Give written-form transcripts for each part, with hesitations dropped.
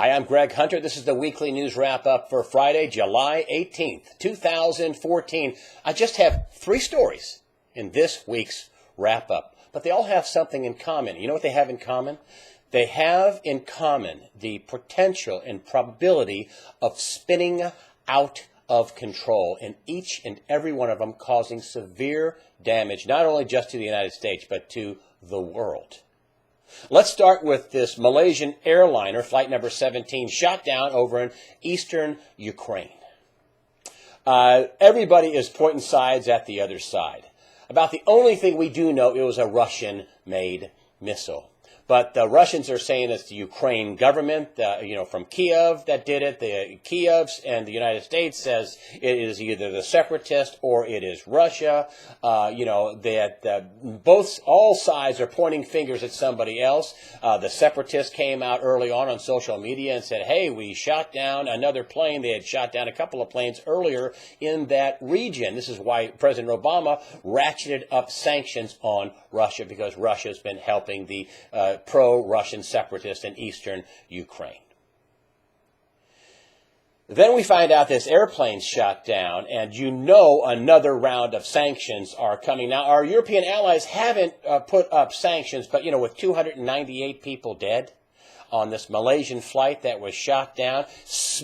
Hi, I'm Greg Hunter. This is the weekly news wrap-up for Friday, July 18th, 2014. I just have 3 stories in this week's wrap-up, but they all have something in common. You know what they have in common? They have in common the potential and probability of spinning out of control, and each and every one of them causing severe damage, not only just to the United States, but to the world. Let's start with this Malaysian airliner, flight number 17, shot down over in eastern Ukraine. Everybody is pointing sides at the other side. About the only thing we do know, it was a Russian-made missile. But the Russians are saying it's the Ukraine government, from Kiev that did it. The Kiev's and the United States says it is either the separatists or it is Russia. All sides are pointing fingers at somebody else. The separatists came out early on social media and said, hey, we shot down another plane. They had shot down a couple of planes earlier in that region. This is why President Obama ratcheted up sanctions on Russia, because Russia's been helping the pro-Russian separatists in eastern Ukraine. Then we find out this airplane's shot down, and another round of sanctions are coming. Now, our European allies haven't put up sanctions, but, with 298 people dead on this Malaysian flight that was shot down,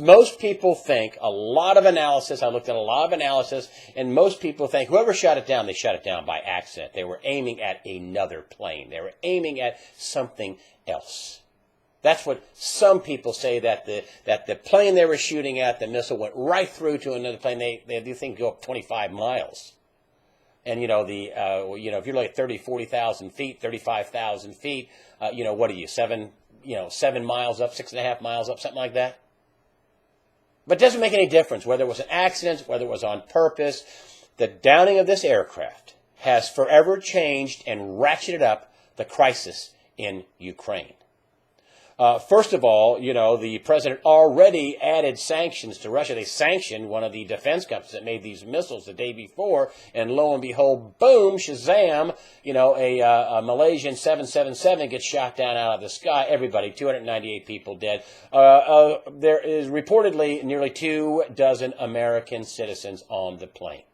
most people think, I looked at a lot of analysis, and most people think whoever shot it down, they shot it down by accident. They were aiming at another plane. They were aiming at something else. That's what some people say, that the plane they were shooting at, the missile went right through to another plane. They do think go up 25 miles. And, if you're like 30, 40,000 feet, 35,000 feet, what are you, 7 miles up, 6.5 miles up, something like that. But it doesn't make any difference whether it was an accident, whether it was on purpose. The downing of this aircraft has forever changed and ratcheted up the crisis in Ukraine. First of all, the president already added sanctions to Russia. They sanctioned one of the defense companies that made these missiles the day before, and lo and behold, boom, shazam, a Malaysian 777 gets shot down out of the sky. Everybody, 298 people dead. There is reportedly nearly 24 American citizens on the plane.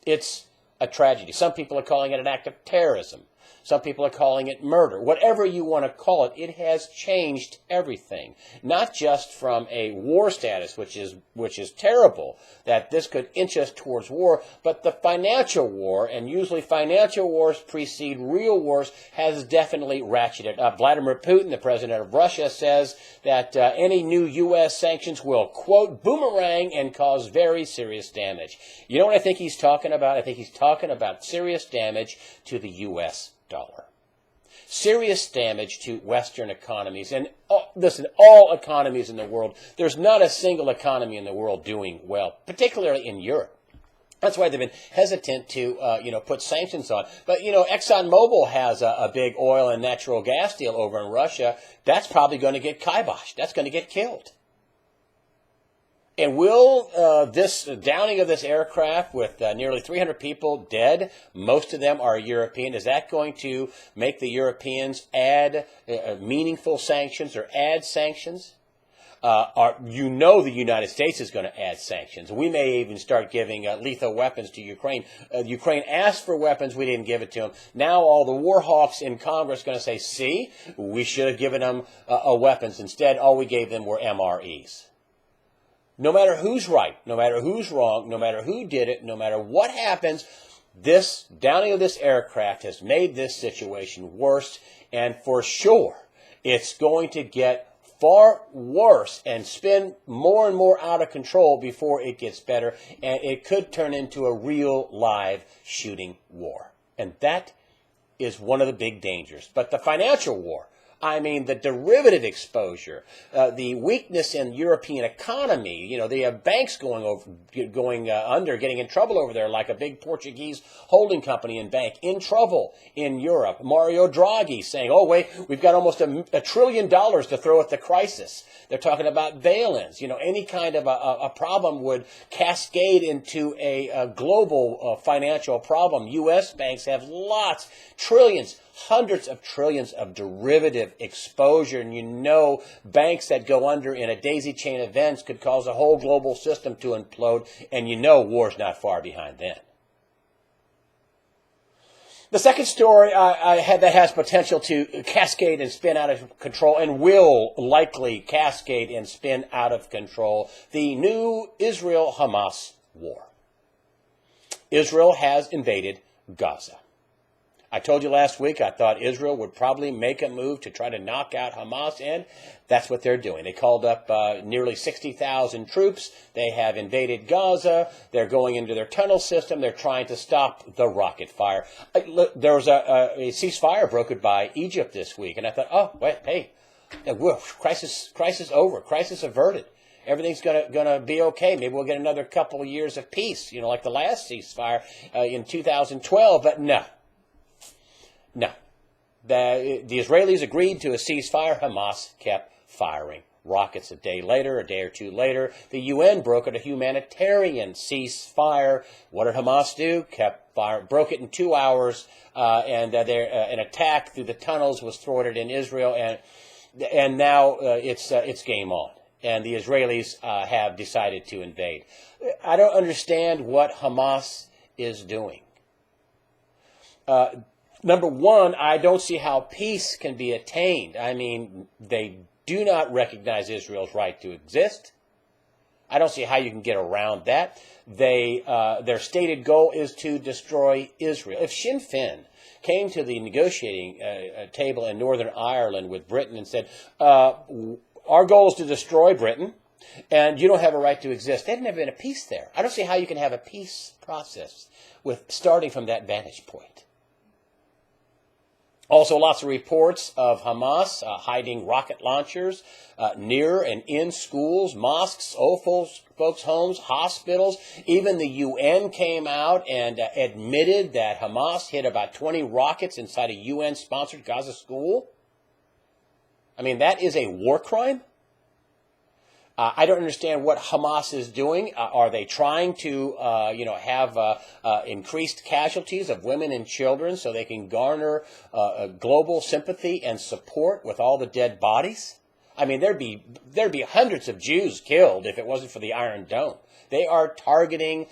It's a tragedy. Some people are calling it an act of terrorism. Some people are calling it murder. Whatever you want to call it, it has changed everything. Not just from a war status, which is terrible, that this could inch us towards war, but the financial war, and usually financial wars precede real wars, has definitely ratcheted up. Vladimir Putin, the president of Russia, says that any new U.S. sanctions will, quote, boomerang and cause very serious damage. You know what I think he's talking about? I think he's talking about serious damage to the U.S. dollar. Serious damage to Western economies. And all economies in the world. There's not a single economy in the world doing well, particularly in Europe. That's why they've been hesitant to, put sanctions on. But, ExxonMobil has a big oil and natural gas deal over in Russia. That's probably going to get kiboshed. That's going to get killed. And will this downing of this aircraft with nearly 300 people dead, most of them are European, is that going to make the Europeans add meaningful sanctions or add sanctions? The United States is going to add sanctions. We may even start giving lethal weapons to Ukraine. Ukraine asked for weapons. We didn't give it to them. Now all the war hawks in Congress are going to say, see, we should have given them weapons. Instead, all we gave them were MREs. No matter who's right, no matter who's wrong, no matter who did it, no matter what happens, this downing of this aircraft has made this situation worse, and for sure, it's going to get far worse and spin more and more out of control before it gets better, and it could turn into a real live shooting war. And that is one of the big dangers. But the financial war, the derivative exposure, the weakness in European economy, they have banks going under, getting in trouble over there, like a big Portuguese holding company and bank in trouble in Europe. Mario Draghi saying, oh, wait, we've got almost $1 trillion to throw at the crisis. They're talking about bail-ins. Any kind of a problem would cascade into a global financial problem. U.S. banks have trillions, hundreds of trillions of derivative exposure, and you know banks that go under in a daisy chain of events could cause a whole global system to implode, and you know war's not far behind then. The second story that has potential to cascade and spin out of control, and will likely cascade and spin out of control, the new Israel-Hamas war. Israel has invaded Gaza. I told you last week I thought Israel would probably make a move to try to knock out Hamas, and that's what they're doing. They called up nearly 60,000 troops. They have invaded Gaza. They're going into their tunnel system. They're trying to stop the rocket fire. There was a ceasefire brokered by Egypt this week, and I thought, oh, wait, hey, crisis over, crisis averted. Everything's gonna be okay. Maybe we'll get another couple of years of peace, like the last ceasefire in 2012, but no. No. The Israelis agreed to a ceasefire. Hamas kept firing rockets a day or two later. The UN brokered a humanitarian ceasefire. What did Hamas do? Kept firing. Broke it in 2 hours, and an attack through the tunnels was thwarted in Israel, and now it's game on. And the Israelis have decided to invade. I don't understand what Hamas is doing. Number one, I don't see how peace can be attained. I mean, they do not recognize Israel's right to exist. I don't see how you can get around that. Their stated goal is to destroy Israel. If Sinn Féin came to the negotiating table in Northern Ireland with Britain and said, our goal is to destroy Britain, and you don't have a right to exist, there'd never been a peace there. I don't see how you can have a peace process starting from that vantage point. Also, lots of reports of Hamas hiding rocket launchers near and in schools, mosques, old folks' homes, hospitals. Even the UN came out and admitted that Hamas hit about 20 rockets inside a UN-sponsored Gaza school. I mean, that is a war crime. I don't understand what Hamas is doing. Are they trying to, have increased casualties of women and children so they can garner global sympathy and support with all the dead bodies? I mean, there'd be hundreds of Jews killed if it wasn't for the Iron Dome. They are targeting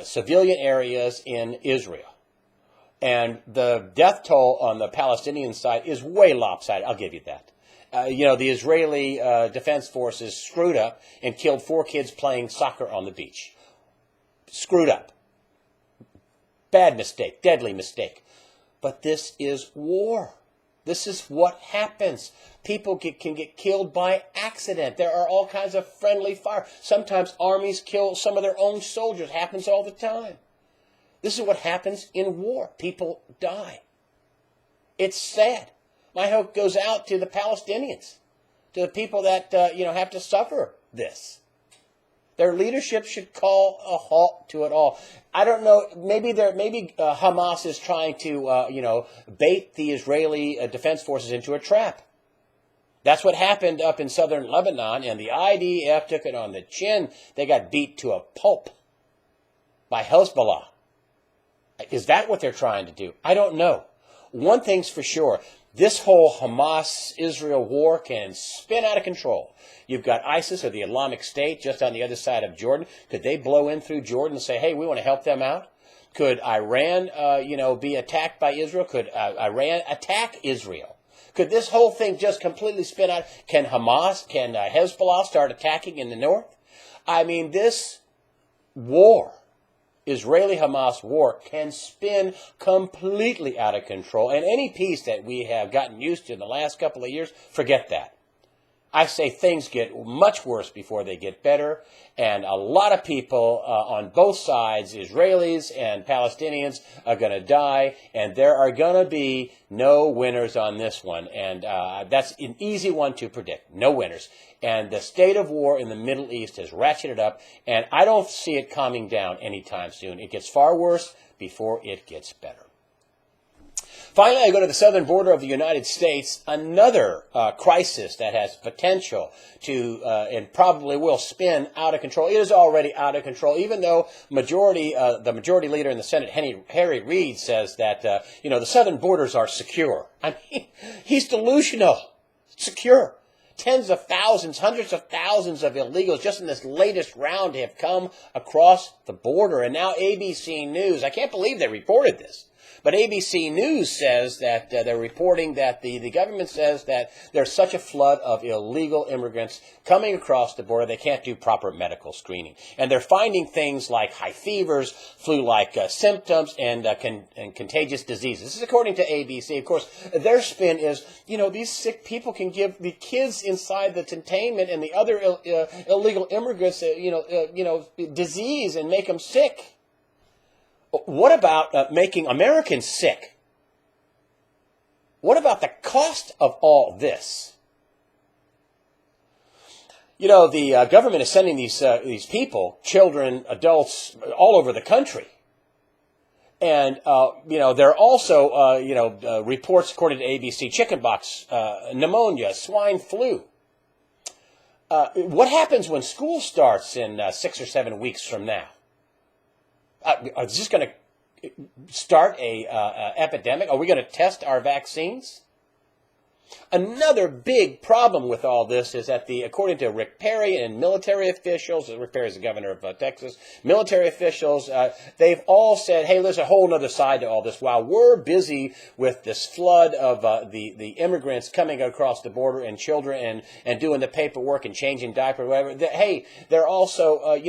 civilian areas in Israel. And the death toll on the Palestinian side is way lopsided. I'll give you that. The Israeli Defense Forces screwed up and killed 4 kids playing soccer on the beach. Screwed up. Bad mistake. Deadly mistake. But this is war. This is what happens. People can get killed by accident. There are all kinds of friendly fire. Sometimes armies kill some of their own soldiers. Happens all the time. This is what happens in war. People die. It's sad. My hope goes out to the Palestinians, to the people that have to suffer this. Their leadership should call a halt to it all. I don't know. Maybe Hamas is trying to bait the Israeli Defense Forces into a trap. That's what happened up in southern Lebanon, and the IDF took it on the chin. They got beat to a pulp by Hezbollah. Is that what they're trying to do? I don't know. One thing's for sure. This whole Hamas-Israel war can spin out of control. You've got ISIS, or the Islamic State, just on the other side of Jordan. Could they blow in through Jordan and say, hey, we want to help them out? Could Iran, be attacked by Israel? Could Iran attack Israel? Could this whole thing just completely spin out? Can Hezbollah start attacking in the north? I mean, this war, Israeli-Hamas war, can spin completely out of control. And any peace that we have gotten used to in the last couple of years, forget that. I say things get much worse before they get better. And a lot of people on both sides, Israelis and Palestinians, are going to die. And there are going to be no winners on this one. And that's an easy one to predict. No winners. And the state of war in the Middle East has ratcheted up. And I don't see it calming down anytime soon. It gets far worse before it gets better. Finally, I go to the southern border of the United States, another crisis that has potential to and probably will spin out of control. It is already out of control, even though the majority leader in the Senate, Harry Reid, says that the southern borders are secure. I mean, he's delusional. Secure. Tens of thousands, hundreds of thousands of illegals just in this latest round have come across the border. And now ABC News, I can't believe they reported this, but ABC News says that they're reporting that the government says that there's such a flood of illegal immigrants coming across the border, they can't do proper medical screening. And they're finding things like high fevers, flu-like symptoms, and contagious diseases. This is according to ABC. Of course, their spin is, these sick people can give the kids inside the containment and the other illegal immigrants, disease and make them sick. What about making Americans sick? What about the cost of all this? The government is sending these people, children, adults, all over the country. And, there are also, reports, according to ABC, chickenpox, pneumonia, swine flu. What happens when school starts in 6 or 7 weeks from now? Is this going to start a epidemic? Are we going to test our vaccines? Another big problem with all this is that according to Rick Perry and military officials, Rick Perry is the governor of Texas, military officials, they've all said, hey, there's a whole other side to all this. While we're busy with this flood of the immigrants coming across the border and children and doing the paperwork and changing diapers, whatever, hey, they're also,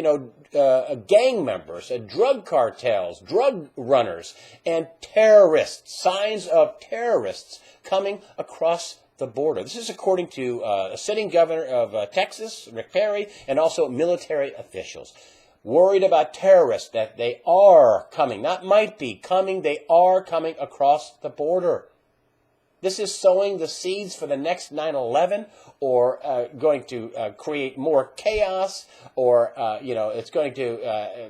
gang members, drug cartels, drug runners, and terrorists, signs of terrorists coming across the border. This is according to a sitting governor of Texas, Rick Perry, and also military officials. Worried about terrorists, that they are coming, not might be coming, they are coming across the border. This is sowing the seeds for the next 9/11, or going to create more chaos, or it's going to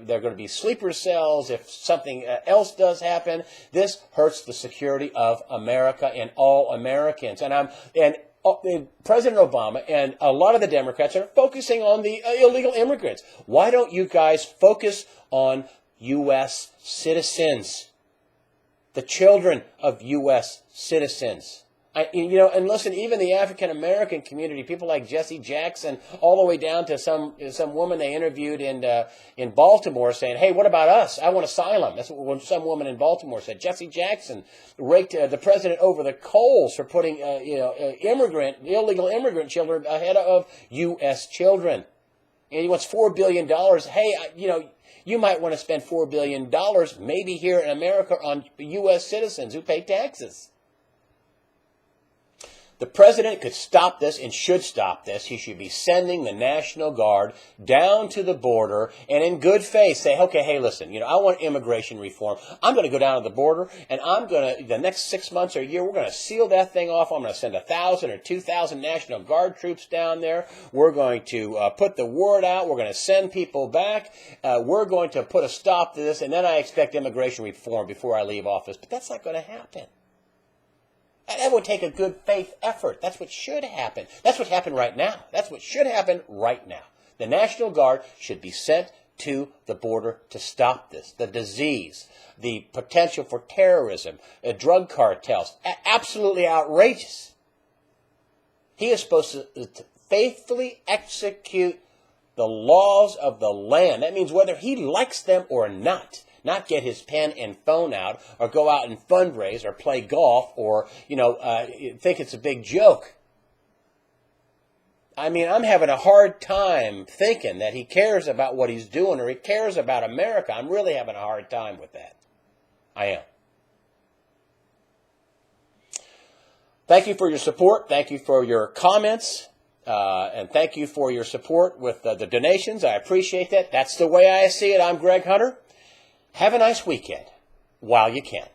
there are going to be sleeper cells if something else does happen. This hurts the security of America and all Americans. And President Obama and a lot of the Democrats are focusing on the illegal immigrants. Why don't you guys focus on U.S. citizens? The children of U.S. citizens. And listen, even the African-American community, people like Jesse Jackson, all the way down to some woman they interviewed in Baltimore saying, hey, what about us? I want asylum. That's what some woman in Baltimore said. Jesse Jackson raked the president over the coals for putting illegal immigrant children ahead of U.S. children. And he wants $4 billion. Hey, you might want to spend $4 billion maybe here in America on U.S. citizens who pay taxes. The president could stop this and should stop this. He should be sending the National Guard down to the border and in good faith say, okay, hey, listen, I want immigration reform. I'm going to go down to the border and the next 6 months or a year, we're going to seal that thing off. I'm going to send 1,000 or 2,000 National Guard troops down there. We're going to put the word out. We're going to send people back. We're going to put a stop to this. And then I expect immigration reform before I leave office. But that's not going to happen. That would take a good faith effort. That's what should happen. That's what happened right now. That's what should happen right now. The National Guard should be sent to the border to stop this. The disease, the potential for terrorism, drug cartels, absolutely outrageous. He is supposed to faithfully execute the laws of the land. That means whether he likes them or not. Not get his pen and phone out or go out and fundraise or play golf or, think it's a big joke. I mean, I'm having a hard time thinking that he cares about what he's doing or he cares about America. I'm really having a hard time with that. I am. Thank you for your support. Thank you for your comments. And thank you for your support with the donations. I appreciate that. That's the way I see it. I'm Greg Hunter. Have a nice weekend while you can.